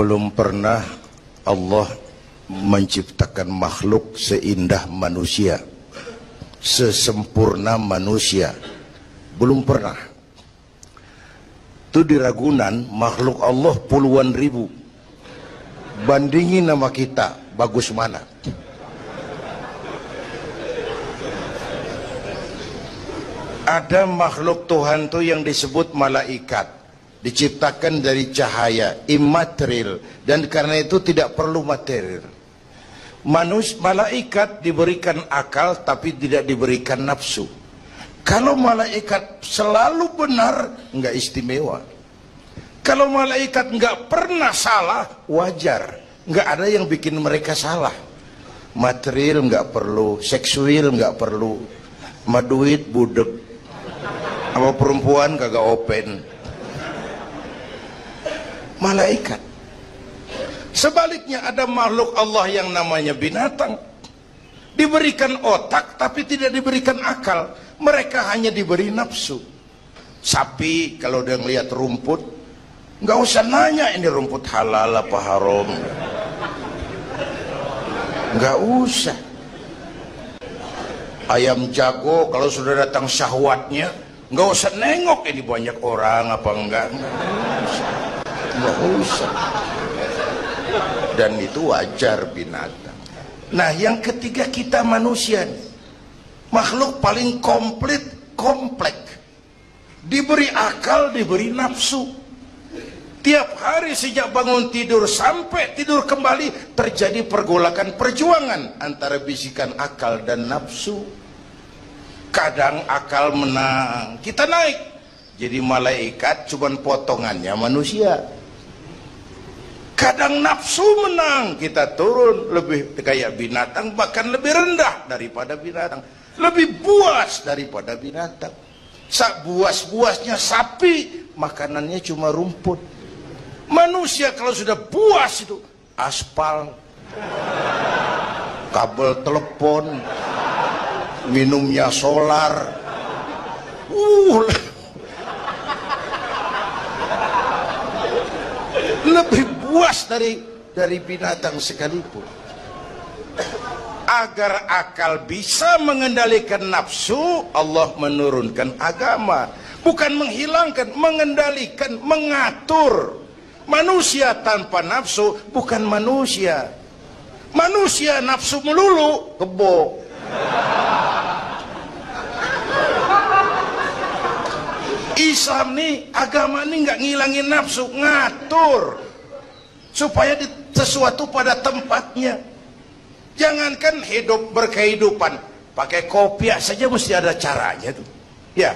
Belum pernah Allah menciptakan makhluk seindah manusia, sesempurna manusia. Belum pernah. Itu di Ragunan makhluk Allah puluhan ribu. Bandingin sama kita, bagus mana? Ada makhluk Tuhan tuh yang disebut malaikat, diciptakan dari cahaya, immaterial, dan karena itu tidak perlu material. Malaikat diberikan akal tapi tidak diberikan nafsu. Kalau malaikat selalu benar, nggak istimewa. Kalau malaikat nggak pernah salah, wajar. Nggak ada yang bikin mereka salah. Material nggak perlu, seksual nggak perlu, sama duit budek, sama perempuan kagak open. Malaikat. Sebaliknya ada makhluk Allah yang namanya binatang, diberikan otak tapi tidak diberikan akal. Mereka hanya diberi nafsu. Sapi kalau dia ngelihat rumput, nggak usah nanya ini rumput halal apa haram, nggak usah. Ayam jago kalau sudah datang syahwatnya, nggak usah nengok ini banyak orang apa enggak, nggak usah. Dan itu wajar binatang. Nah yang ketiga kita manusia, makhluk paling komplek, diberi akal, diberi nafsu. Tiap hari sejak bangun tidur sampai tidur kembali terjadi pergolakan perjuangan antara bisikan akal dan nafsu. Kadang akal menang, kita naik jadi malaikat, cuman potongannya manusia. Kadang nafsu menang, kita turun lebih kayak binatang, bahkan lebih rendah daripada binatang, lebih buas daripada binatang. Buas-buasnya sapi, makanannya cuma rumput. Manusia kalau sudah buas itu aspal, kabel telepon, minumnya solar. Lebih buas dari binatang sekalipun. Agar akal bisa mengendalikan nafsu, Allah menurunkan agama. Bukan menghilangkan, mengendalikan, mengatur. Manusia tanpa nafsu bukan manusia. Manusia nafsu melulu, kebo. Islam nih, agama nih nggak ngilangin nafsu, ngatur supaya sesuatu pada tempatnya. Jangankan hidup berkehidupan, pakai kopiah saja mesti ada caranya tuh. Ya,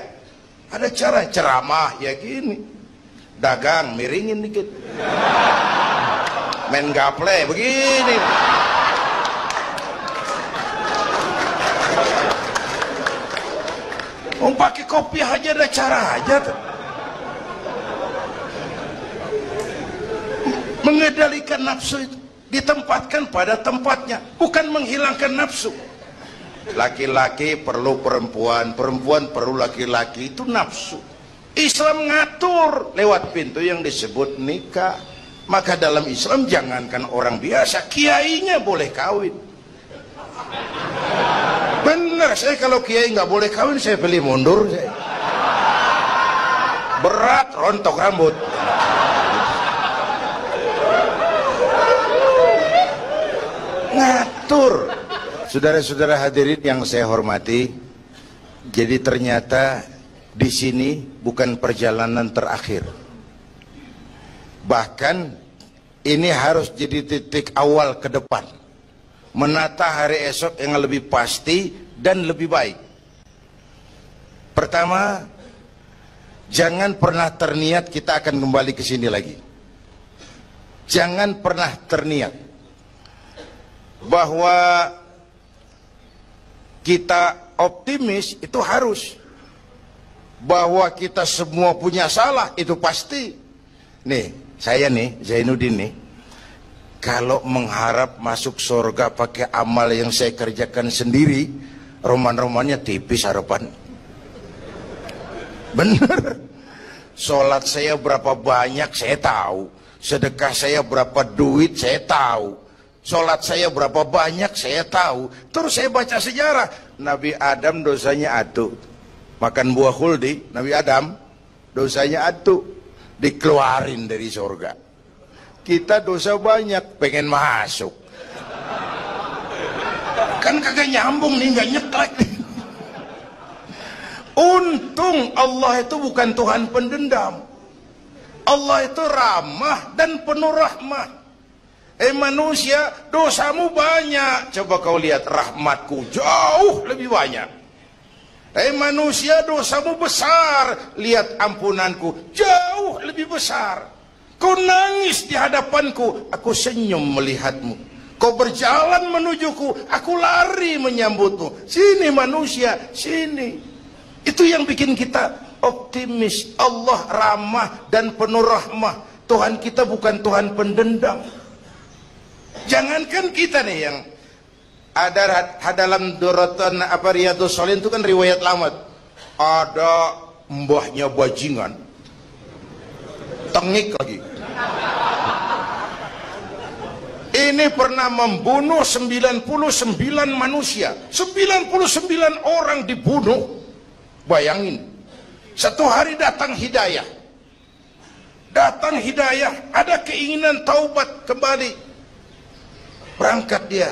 ada cara. Ceramah ya gini, dagang miringin dikit, main gaple begini. Pakai kopiah aja ada cara aja tuh. Mengendalikan nafsu itu ditempatkan pada tempatnya, bukan menghilangkan nafsu. Laki-laki perlu perempuan, perempuan perlu laki-laki, itu nafsu. Islam ngatur lewat pintu yang disebut nikah. Maka dalam Islam jangankan orang biasa, kiainya boleh kawin. Bener, saya kalau kiai nggak boleh kawin saya pilih mundur. Berat rontok rambut. Ngatur. Saudara-saudara hadirin yang saya hormati, jadi ternyata di sini bukan perjalanan terakhir. Bahkan ini harus jadi titik awal ke depan, menata hari esok yang lebih pasti dan lebih baik. Pertama, jangan pernah terniat kita akan kembali ke sini lagi. Jangan pernah terniat bahwa kita optimis, itu harus. Bahwa kita semua punya salah, itu pasti. Nih, saya nih, Zainuddin nih, kalau mengharap masuk surga pakai amal yang saya kerjakan sendiri, roman-romannya tipis harapan. Bener. Sholat saya berapa banyak saya tahu, Sedekah saya berapa duit saya tahu. Sholat saya berapa banyak saya tahu. Terus saya baca sejarah. Nabi Adam dosanya atu. Makan buah khuldi, Nabi Adam dosanya atu. Dikeluarin dari surga. Kita dosa banyak, pengen masuk. Kan kagak nyambung nih, nggak nyeklek nih. Untung Allah itu bukan Tuhan pendendam. Allah itu ramah dan penuh rahmat. Manusia, dosamu banyak. Coba kau lihat, rahmatku jauh lebih banyak. Manusia, dosamu besar. Lihat ampunanku jauh lebih besar. Kau nangis di hadapanku, aku senyum melihatmu. Kau berjalan menujuku, aku lari menyambutmu. Sini manusia, sini. Itu yang bikin kita optimis. Allah ramah dan penuh rahmah. Tuhan kita bukan Tuhan pendendam. Jangankan kita nih yang ada dalam Duratan apa Riyadhus Shalihin itu kan riwayat lama. Ada mbahnya bajingan. Tengik lagi. Ini pernah membunuh 99 manusia. 99 orang dibunuh. Bayangin. Satu hari datang hidayah. Datang hidayah, ada keinginan taubat kembali. Berangkat dia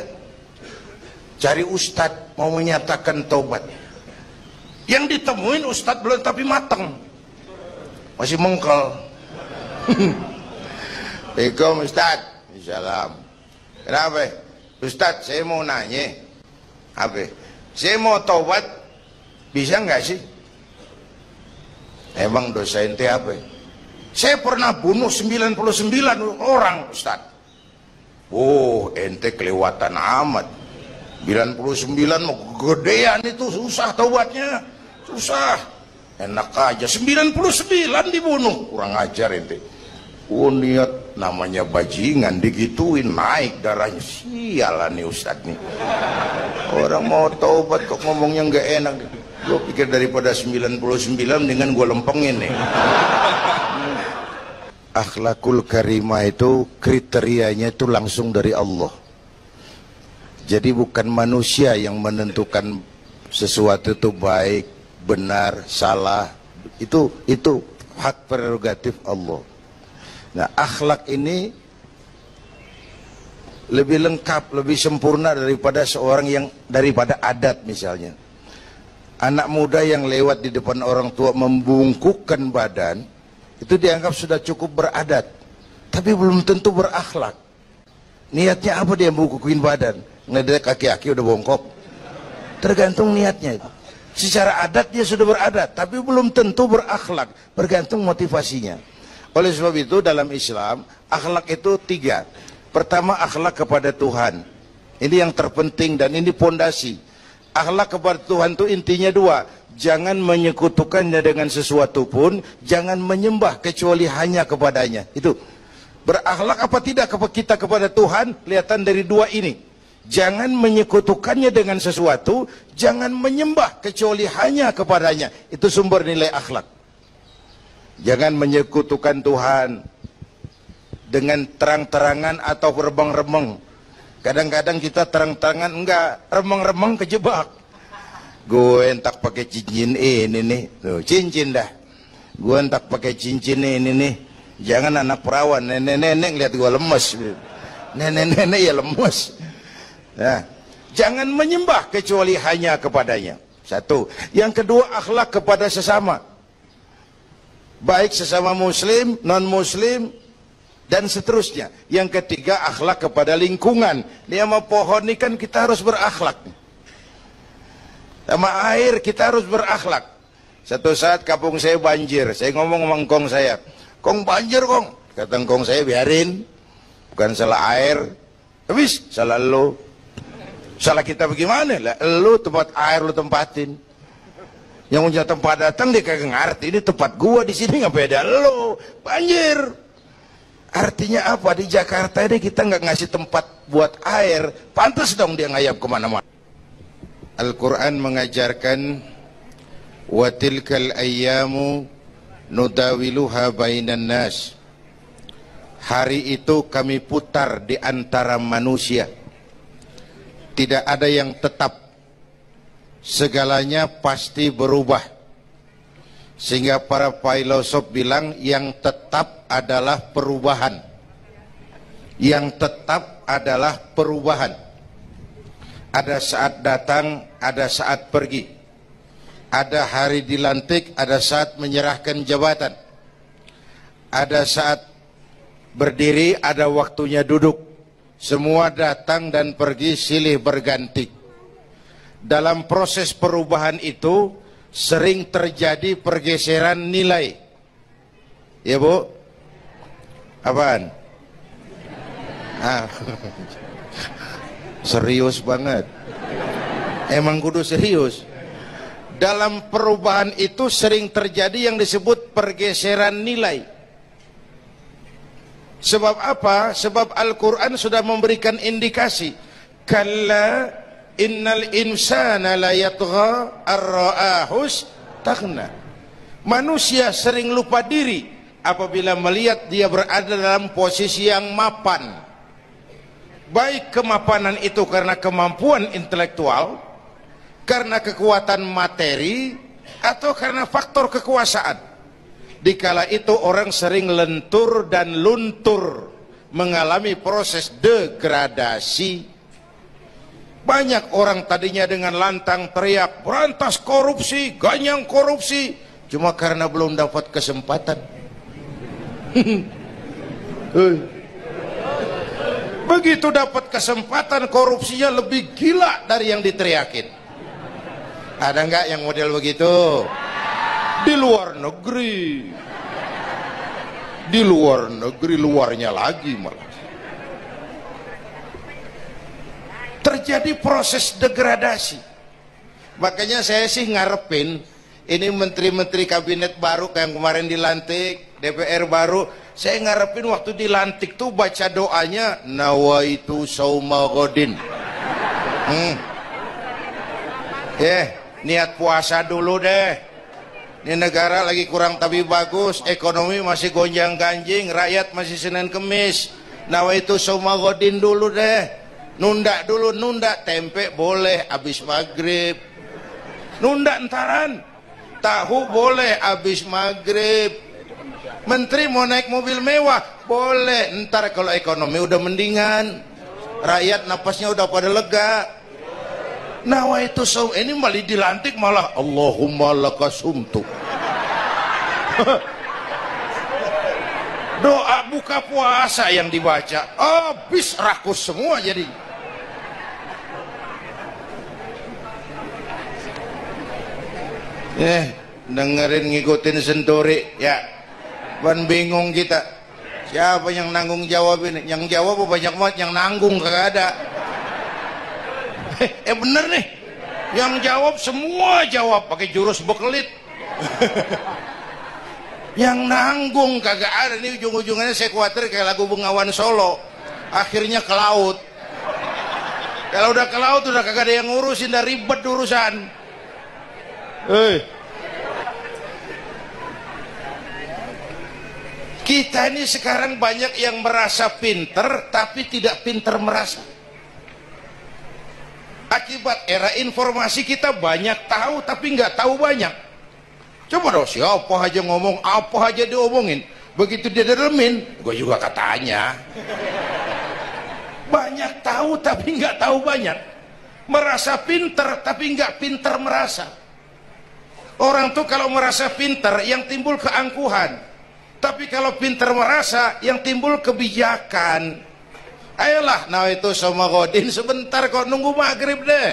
cari ustadz mau menyatakan taubat. Yang ditemuin ustadz belum tapi matang, masih mengkel. Assalamualaikum ustadz. Salam. Kenapa ustadz, saya mau nanya apa, saya mau taubat, bisa nggak sih? Emang dosa ente apa? Saya pernah bunuh 99 orang ustadz. Oh, ente kelewatan amat. 99 mau gedean itu, susah taubatnya. Susah. Enak aja 99 dibunuh. Kurang ajar ente. Oh, niat namanya bajingan digituin, naik darahnya. Sialan nih ustadz nih. Orang mau taubat kok ngomongnya nggak enak. Gue pikir daripada 99 dengan gue lempengin nih. Akhlakul karimah itu kriterianya itu langsung dari Allah. Jadi bukan manusia yang menentukan sesuatu itu baik, benar, salah. Itu hak prerogatif Allah. Nah, akhlak ini lebih lengkap, lebih sempurna daripada daripada adat misalnya. Anak muda yang lewat di depan orang tua membungkukkan badan, itu dianggap sudah cukup beradat, tapi belum tentu berakhlak. Niatnya apa dia bungkukin badan? Ngelihat kaki-kaki udah bongkok. Tergantung niatnya. Secara adat dia sudah beradat, tapi belum tentu berakhlak. Bergantung motivasinya. Oleh sebab itu dalam Islam, akhlak itu 3. Pertama, akhlak kepada Tuhan. Ini yang terpenting dan ini pondasi. Akhlak kepada Tuhan itu intinya 2. Jangan menyekutukannya dengan sesuatu pun, jangan menyembah kecuali hanya kepadanya. Itu berakhlak apa tidak kita kepada Tuhan, kelihatan dari 2 ini. Jangan menyekutukannya dengan sesuatu, jangan menyembah kecuali hanya kepadanya. Itu sumber nilai akhlak. Jangan menyekutukan Tuhan dengan terang-terangan atau remeng-remeng. Kadang-kadang kita terang-terangan enggak, remeng-remeng kejebak. Gue entak pakai cincin ini nih, tuh cincin dah. Gue entak pakai cincin ini nih. Jangan anak perawan, nenek-nenek lihat gue lemes. Nenek-nenek ya lemes. Nah, jangan menyembah kecuali hanya kepadanya. 1. Yang kedua, akhlak kepada sesama. Baik sesama muslim, non-muslim, dan seterusnya. Yang ketiga, akhlak kepada lingkungan. Dia mau pohon ini kan kita harus berakhlak. Sama air kita harus berakhlak. Satu saat kampung saya banjir, saya ngomong sama engkong saya, "Kong banjir kong." Kata engkong saya, "Biarin, bukan salah air, habis salah lo." Salah kita bagaimana? Lah, lo tempat air lo tempatin. Yang punya tempat datang dia kagak ngerti, ini tempat gua di sini nggak beda lo. Banjir. Artinya apa? Di Jakarta ini kita nggak ngasih tempat buat air, pantas dong dia ngayap kemana-mana. Al-Quran mengajarkan wa tilkal ayyamu nudawiluha bainan nas Hari itu kami putar di antara manusia. Tidak ada yang tetap. Segalanya pasti berubah. Sehingga para filosof bilang yang tetap adalah perubahan. Yang tetap adalah perubahan. Ada saat datang, ada saat pergi. Ada hari dilantik, ada saat menyerahkan jabatan. Ada saat berdiri, ada waktunya duduk. Semua datang dan pergi silih berganti. Dalam proses perubahan itu sering terjadi pergeseran nilai. Ya Bu? Apaan? Serius banget. Emang kudu serius. Dalam perubahan itu sering terjadi yang disebut pergeseran nilai. Sebab apa? Sebab Al-Quran sudah memberikan indikasi. Kalla innal insana la yatgha ar-ra'ahu istaghna. Manusia sering lupa diri apabila melihat dia berada dalam posisi yang mapan. Baik kemapanan itu karena kemampuan intelektual, karena kekuatan materi, atau karena faktor kekuasaan. Dikala itu orang sering lentur dan luntur, mengalami proses degradasi. Banyak orang tadinya dengan lantang teriak berantas korupsi, ganyang korupsi, cuma karena belum dapat kesempatan. Begitu dapat kesempatan, korupsinya lebih gila dari yang diteriakin. Ada nggak yang model begitu? Di luar negeri. Di luar negeri, luarnya lagi malah. Terjadi proses degradasi. Makanya saya sih ngarepin ini menteri-menteri kabinet baru kayak yang kemarin dilantik, DPR baru, saya ngarepin waktu dilantik tuh baca doanya nawaitu sauma godin. Niat puasa dulu deh. Ini negara lagi kurang tapi bagus, ekonomi masih gonjang-ganjing, rakyat masih Senin Kemis. Nawaitu sauma godin dulu deh. Nunda dulu, nunda tempe boleh abis maghrib. Nunda entaran. Tahu boleh abis maghrib. Menteri mau naik mobil mewah boleh, ntar kalau ekonomi udah mendingan, rakyat napasnya udah pada lega. Nawaitu saum, ini malah dilantik malah Allahumma lakasumtu. Doa buka puasa yang dibaca habis rakus semua jadi. Dengerin ngikutin senturi ya. Ban bingung kita. Siapa yang nanggung jawab ini? Yang jawab banyak banget, yang nanggung kagak ada. Bener nih. Yang jawab semua jawab pakai jurus bekelit. Yang nanggung kagak ada. Nih ujung-ujungannya saya khawatir kayak lagu Bengawan Solo. Akhirnya ke laut. Kalau udah ke laut udah kagak ada yang ngurusin, udah ribet urusan. Kita ini sekarang banyak yang merasa pinter tapi tidak pinter merasa. Akibat era informasi kita banyak tahu tapi nggak tahu banyak. Coba dong, siapa aja ngomong apa aja diomongin, begitu dia dalemin, gue juga katanya. Banyak tahu tapi nggak tahu banyak. Merasa pinter tapi nggak pinter merasa. Orang tuh kalau merasa pinter yang timbul keangkuhan. Tapi kalau pinter merasa yang timbul kebijakan. Ayolah, nah itu sama godin sebentar kok, nunggu maghrib deh.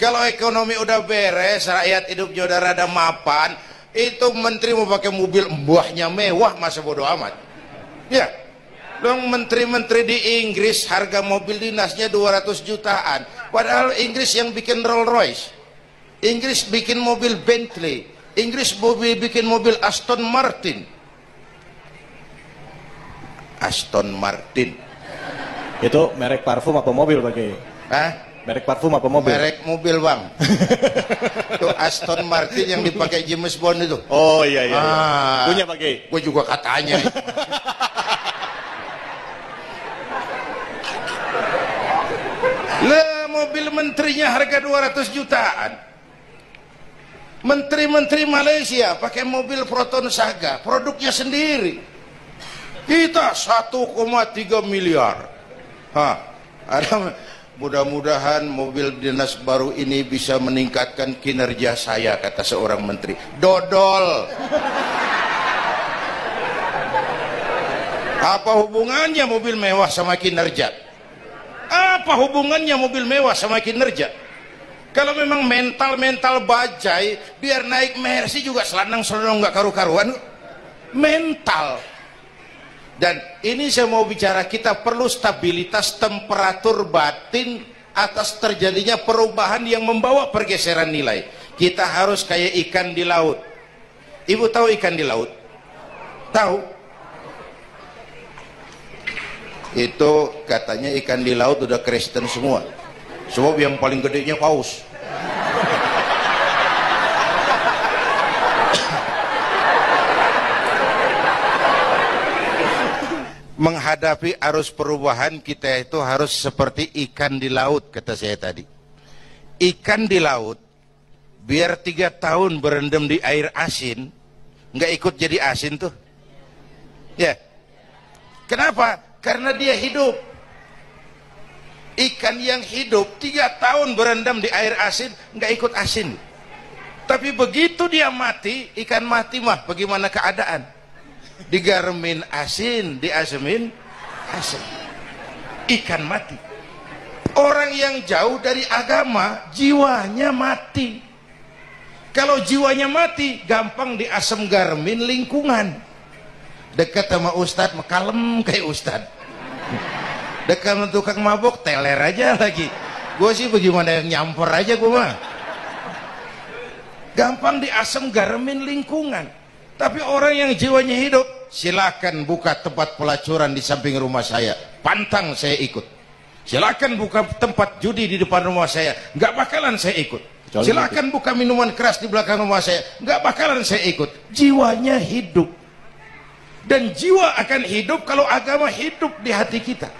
Kalau ekonomi udah beres, rakyat hidupnya udah rada mapan, itu menteri mau pakai mobil buahnya mewah, masa bodo amat. Ya, dong menteri-menteri di Inggris harga mobil dinasnya 200 jutaan. Padahal Inggris yang bikin Rolls Royce, Inggris bikin mobil Bentley, Inggris bikin mobil Aston Martin. Aston Martin itu merek parfum apa mobil pakai? Merek parfum apa mobil? Merek mobil bang. Itu Aston Martin yang dipakai James Bond itu. Oh iya. Punya pakai? Gue juga katanya. Lah mobil menterinya harga 200 jutaan. Menteri-menteri Malaysia pakai mobil Proton Saga, produknya sendiri. Kita 1,3 miliar. Mudah-mudahan mobil dinas baru ini bisa meningkatkan kinerja saya, kata seorang menteri. Dodol. Apa hubungannya mobil mewah sama kinerja? Apa hubungannya mobil mewah sama kinerja? Kalau memang mental bajai, biar naik Mercy juga selandang-selandang nggak karu-karuan. Mental. Dan ini saya mau bicara, kita perlu stabilitas temperatur batin atas terjadinya perubahan yang membawa pergeseran nilai. Kita harus kayak ikan di laut. Ibu tahu ikan di laut? Tahu? Itu katanya ikan di laut udah Kristen semua. Sebab yang paling gedenya paus. Menghadapi arus perubahan kita itu harus seperti ikan di laut, kata saya tadi. Ikan di laut biar 3 tahun berendam di air asin, nggak ikut jadi asin tuh. Ya. Kenapa? Karena dia hidup. Ikan yang hidup 3 tahun berendam di air asin nggak ikut asin. Tapi begitu dia mati, ikan mati mah bagaimana keadaan? Digaremin asin, diasemin asin. Ikan mati. Orang yang jauh dari agama, jiwanya mati. Kalau jiwanya mati, gampang diasem garemin lingkungan. Dekat sama ustadz, kalem kayak ustadz. Dekat sama tukang mabok, teler aja lagi. Gue sih bagaimana yang nyamper aja gue mah. Gampang diasem garemin lingkungan. Tapi orang yang jiwanya hidup, silakan buka tempat pelacuran di samping rumah saya, pantang saya ikut. Silakan buka tempat judi di depan rumah saya, nggak bakalan saya ikut. Silakan buka minuman keras di belakang rumah saya, nggak bakalan saya ikut. Jiwanya hidup. Dan jiwa akan hidup kalau agama hidup di hati kita.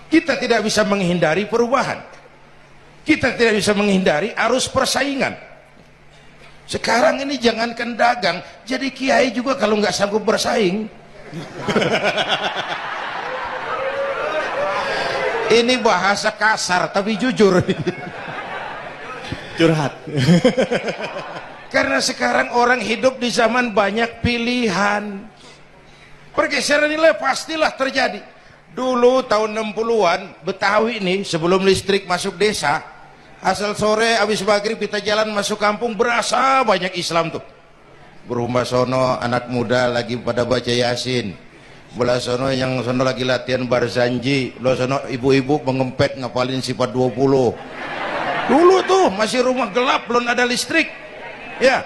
Kita tidak bisa menghindari perubahan. Kita tidak bisa menghindari arus persaingan. Sekarang ini jangankan dagang, jadi kiai juga kalau nggak sanggup bersaing. Ini bahasa kasar tapi jujur. Curhat. Karena sekarang orang hidup di zaman banyak pilihan. Pergeseran nilai pastilah terjadi. Dulu tahun 60-an Betawi ini sebelum listrik masuk desa, asal sore habis maghrib kita jalan masuk kampung, berasa banyak Islam tuh. Berumah sono anak muda lagi pada baca Yasin, belah sono yang sono lagi latihan barzanji, lo sono ibu-ibu mengempet ngapalin sifat 20. Dulu tuh masih rumah gelap, belum ada listrik. Ya,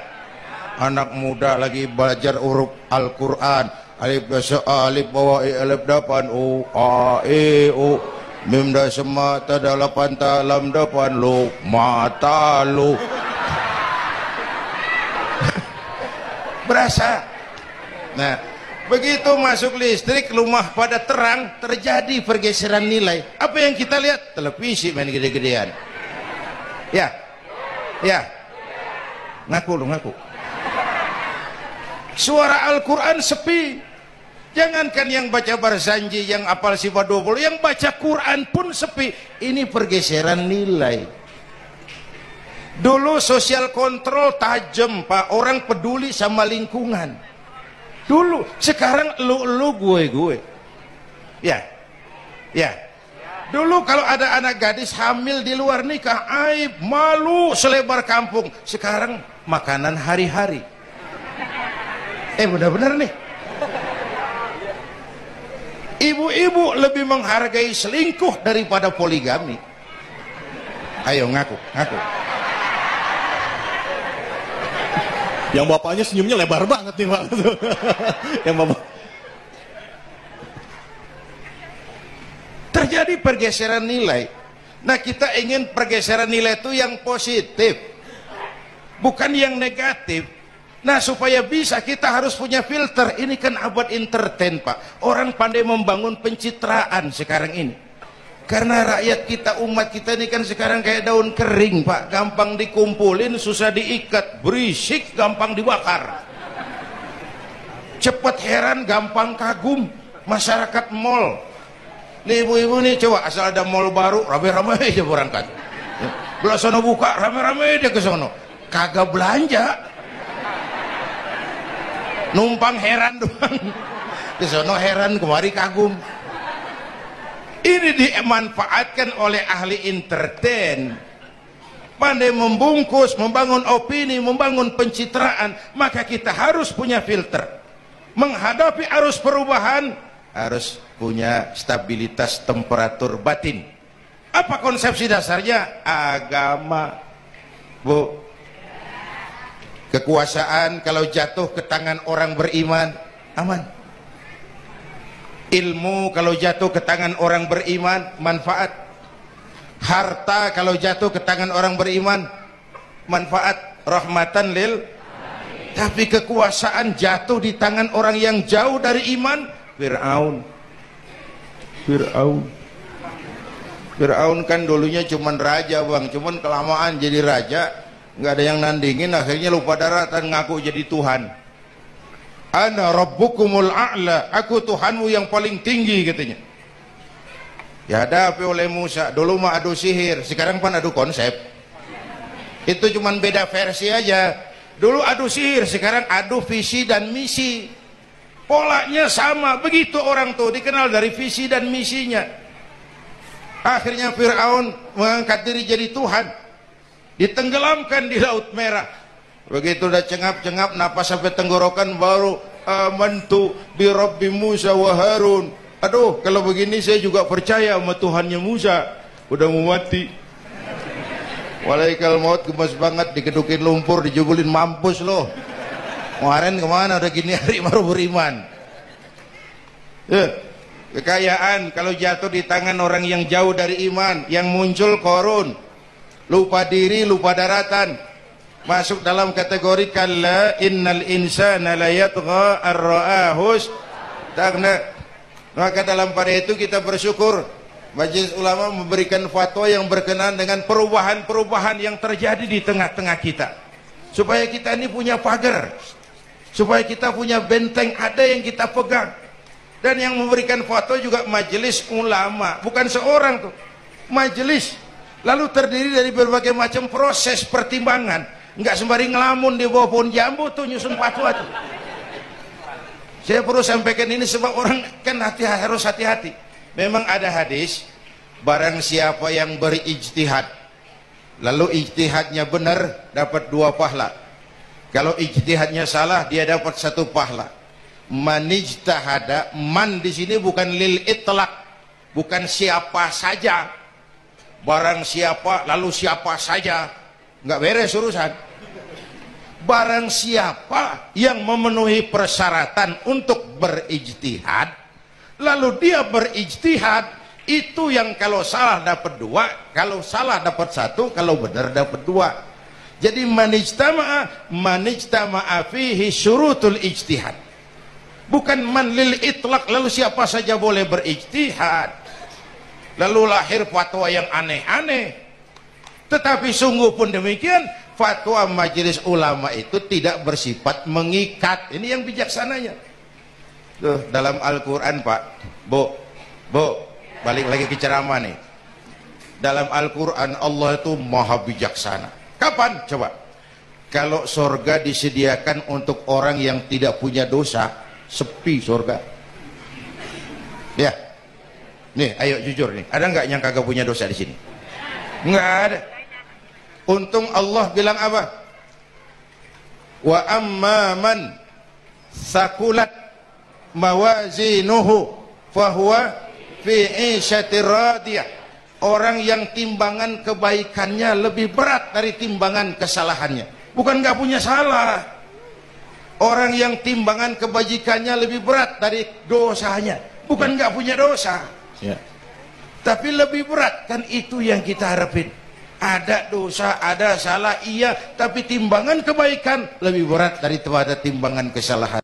anak muda lagi belajar huruf Al-Quran, alif dasar alif bawah alif dapan u a e u mim da sema ta dalapan ta lam dapan lu mata lu. Berasa. Nah, begitu masuk listrik, rumah pada terang, terjadi pergeseran nilai. Apa yang kita lihat? Televisi main gede-gedean. Ya, ya, ngaku lu ngaku. Suara Al-Quran sepi. Jangankan yang baca barzanji, yang apal sifat 20, yang baca Quran pun sepi. Ini pergeseran nilai. Dulu sosial kontrol tajam, Pak. Orang peduli sama lingkungan. Dulu, sekarang lu gue. Ya, ya. Dulu kalau ada anak gadis hamil di luar nikah, aib, malu selebar kampung. Sekarang makanan hari-hari. Benar-benar nih. Ibu-ibu lebih menghargai selingkuh daripada poligami. Ayo ngaku. Yang bapaknya senyumnya lebar banget nih Pak. Yang bapak. Terjadi pergeseran nilai. Nah, kita ingin pergeseran nilai itu yang positif, bukan yang negatif. Nah, supaya bisa kita harus punya filter. Ini kan abad entertain, Pak. Orang pandai membangun pencitraan sekarang ini. Karena rakyat kita, umat kita ini kan sekarang kayak daun kering, Pak. Gampang dikumpulin, susah diikat. Berisik, gampang dibakar. Cepat heran, gampang kagum. Masyarakat mall. Nih ibu-ibu nih, coba asal ada mall baru, rame-rame aja berangkat. Belah sono buka, rame-rame dia ke sono. Kagak belanja. Numpang heran doang. Ke sono heran, kemari kagum. Ini dimanfaatkan oleh ahli entertain, pandai membungkus, membangun opini, membangun pencitraan. Maka kita harus punya filter. Menghadapi arus perubahan harus punya stabilitas temperatur batin. Apa konsepsi dasarnya? Agama, Bu. Kekuasaan kalau jatuh ke tangan orang beriman, aman. Ilmu kalau jatuh ke tangan orang beriman, manfaat. Harta kalau jatuh ke tangan orang beriman, manfaat. Rahmatan lil. Tapi kekuasaan jatuh di tangan orang yang jauh dari iman, Fir'aun kan dulunya cuman raja, Bang. Cuman kelamaan jadi raja, nggak ada yang nandingin, akhirnya lupa daratan, ngaku jadi Tuhan. Ana rabbukumul a'la, aku Tuhanmu yang paling tinggi, katanya. Ya hadapi oleh Musa. Dulu mah adu sihir, sekarang pan adu konsep. Itu cuman beda versi aja. Dulu adu sihir, sekarang adu visi dan misi. Polanya sama, begitu orang tuh dikenal dari visi dan misinya. Akhirnya Fir'aun mengangkat diri jadi Tuhan, ditenggelamkan di Laut Merah. Begitu udah cengap-cengap napas sampai tenggorokan, baru amantu bi Rabbi Musa wa Harun. Aduh, kalau begini saya juga percaya sama Tuhannya Musa. Udah mau mati. Walaikal maut, gemes banget, dikedukin lumpur, dijubulin, mampus loh. Kemarin kemana udah gini hari baru beriman. Kekayaan kalau jatuh di tangan orang yang jauh dari iman, yang muncul korun, lupa diri, lupa daratan, masuk dalam kategori kalla innal insana la yatgha ar-ra'ahus tagna. Maka dalam pada itu kita bersyukur Majelis Ulama memberikan fatwa yang berkenaan dengan perubahan-perubahan yang terjadi di tengah-tengah kita, supaya kita ini punya pagar, supaya kita punya benteng ada yang kita pegang. Dan yang memberikan fatwa juga Majelis Ulama, bukan seorang tuh, majelis. Lalu terdiri dari berbagai macam proses pertimbangan. Nggak sembari ngelamun di bawah pohon jambu tuh nyusun fatwa tuh. Saya perlu sampaikan ini sebab orang kan harus hati-hati. Memang ada hadis, barang siapa yang berijtihad lalu ijtihadnya benar, dapat 2 pahala. Kalau ijtihadnya salah, dia dapat 1 pahala. Manijtahada, man di sini bukan lil itlaq, bukan siapa saja. Barang siapa lalu siapa saja, nggak beres urusan. Barang siapa yang memenuhi persyaratan untuk berijtihad, lalu dia berijtihad, itu yang kalau salah dapat 2, kalau salah dapat 1, kalau benar dapat 2. Jadi manijtama'a fihi syurutul ijtihad, bukan man lil itlaq, lalu siapa saja boleh berijtihad, lalu lahir fatwa yang aneh-aneh. Tetapi sungguh pun demikian, fatwa Majelis Ulama itu tidak bersifat mengikat. Ini yang bijaksananya. Tuh, dalam Al-Quran, Pak, Bu, balik lagi ke ceramah nih. Dalam Al-Quran Allah itu maha bijaksana. Kapan? Coba. Kalau surga disediakan untuk orang yang tidak punya dosa, sepi surga. Ya, nih, ayo jujur nih. Ada nggak yang kagak punya dosa di sini? Nggak ada. Untung Allah bilang apa? Wa amma man sakulat mawazinuhu fahuwa fi 'ishatir radiyah. Orang yang timbangan kebaikannya lebih berat dari timbangan kesalahannya. Bukan nggak punya salah. Orang yang timbangan kebajikannya lebih berat dari dosanya. Bukan nggak punya dosa. Ya. Tapi lebih berat, kan itu yang kita harapin. Ada dosa, ada salah, iya, tapi timbangan kebaikan lebih berat daripada timbangan kesalahan.